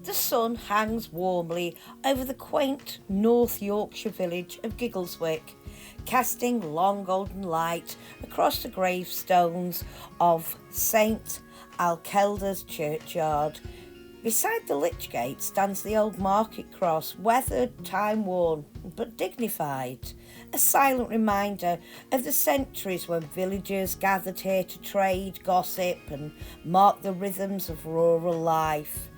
The sun hangs warmly over the quaint North Yorkshire village of Giggleswick, casting long golden light across the gravestones of St Alkelda's churchyard. Beside the lich gate stands the old market cross, weathered, time-worn, but dignified, a silent reminder of the centuries when villagers gathered here to trade, gossip and mark the rhythms of rural life.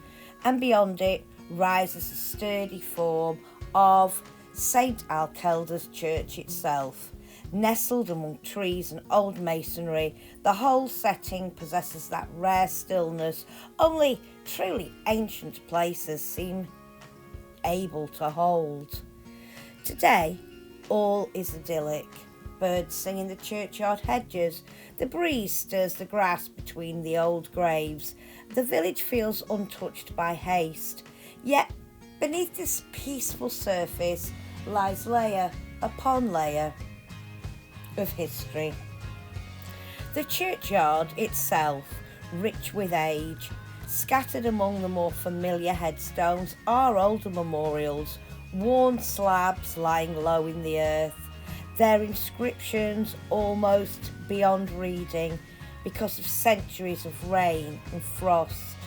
And beyond it rises the sturdy form of St Alkelda's church itself. Nestled among trees and old masonry, the whole setting possesses that rare stillness only truly ancient places seem able to hold. Today, all is idyllic. Birds sing in the churchyard hedges, the breeze stirs the grass between the old graves. The village feels untouched by haste, yet beneath this peaceful surface lies layer upon layer of history. The churchyard itself, rich with age, scattered among the more familiar headstones are older memorials, worn slabs lying low in the earth, their inscriptions almost beyond reading because of centuries of rain and frost.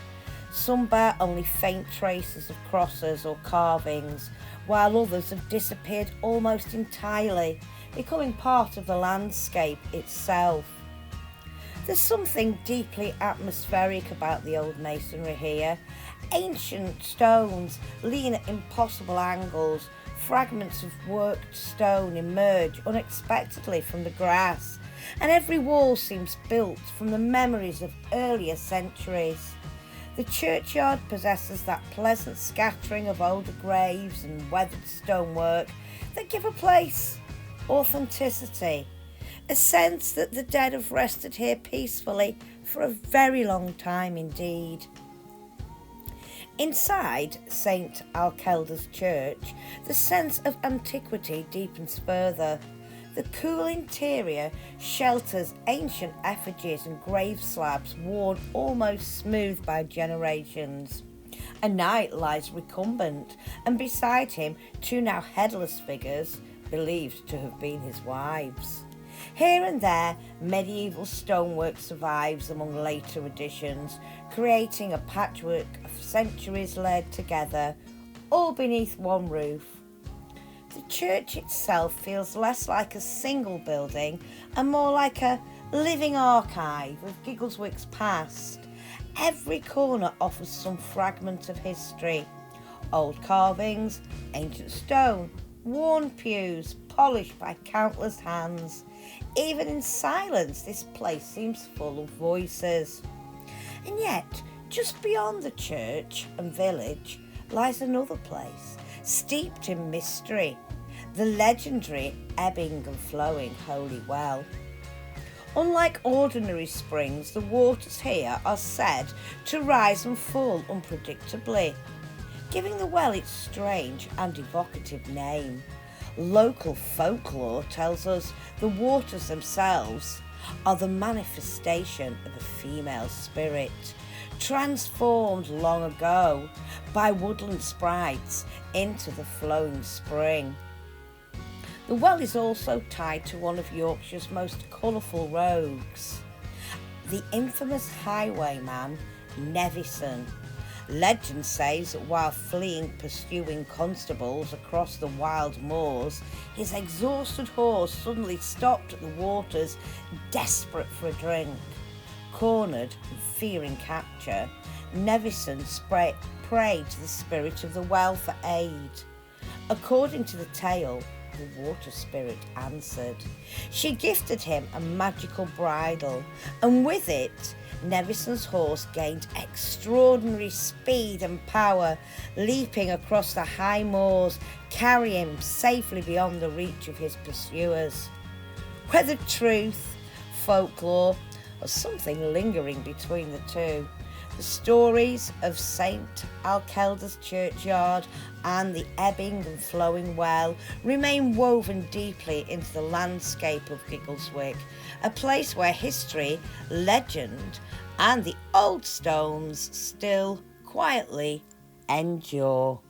Some bear only faint traces of crosses or carvings, while others have disappeared almost entirely, becoming part of the landscape itself. There's something deeply atmospheric about the old masonry here. Ancient stones lean at impossible angles, fragments of worked stone emerge unexpectedly from the grass, and every wall seems built from the memories of earlier centuries. The churchyard possesses that pleasant scattering of older graves and weathered stonework that give a place authenticity, a sense that the dead have rested here peacefully for a very long time indeed. Inside St Alkelda's church, the sense of antiquity deepens further. The cool interior shelters ancient effigies and grave slabs worn almost smooth by generations. A knight lies recumbent, and beside him two now headless figures, believed to have been his wives. Here and there, medieval stonework survives among later additions, creating a patchwork of centuries laid together, all beneath one roof. The church itself feels less like a single building and more like a living archive of Giggleswick's past. Every corner offers some fragment of history. Old carvings, ancient stone, worn pews, polished by countless hands. Even in silence, this place seems full of voices. And yet, just beyond the church and village lies another place, steeped in mystery, the legendary Ebbing and Flowing Holy Well. Unlike ordinary springs, the waters here are said to rise and fall unpredictably, giving the well its strange and evocative name. Local folklore tells us the waters themselves are the manifestation of a female spirit, transformed long ago by woodland sprites into the flowing spring. The well is also tied to one of Yorkshire's most colourful rogues, the infamous highwayman Nevison. Legend says that while fleeing pursuing constables across the wild moors, his exhausted horse suddenly stopped at the waters, desperate for a drink. Cornered and fearing capture, Nevison prayed to the spirit of the well for aid. According to the tale, the water spirit answered. She gifted him a magical bridle, and with it, Nevison's horse gained extraordinary speed and power, leaping across the high moors, carrying him safely beyond the reach of his pursuers. Whether truth, folklore, or something lingering between the two, the stories of St Alkelda's churchyard and the Ebbing and Flowing Well remain woven deeply into the landscape of Giggleswick, a place where history, legend and the old stones still quietly endure.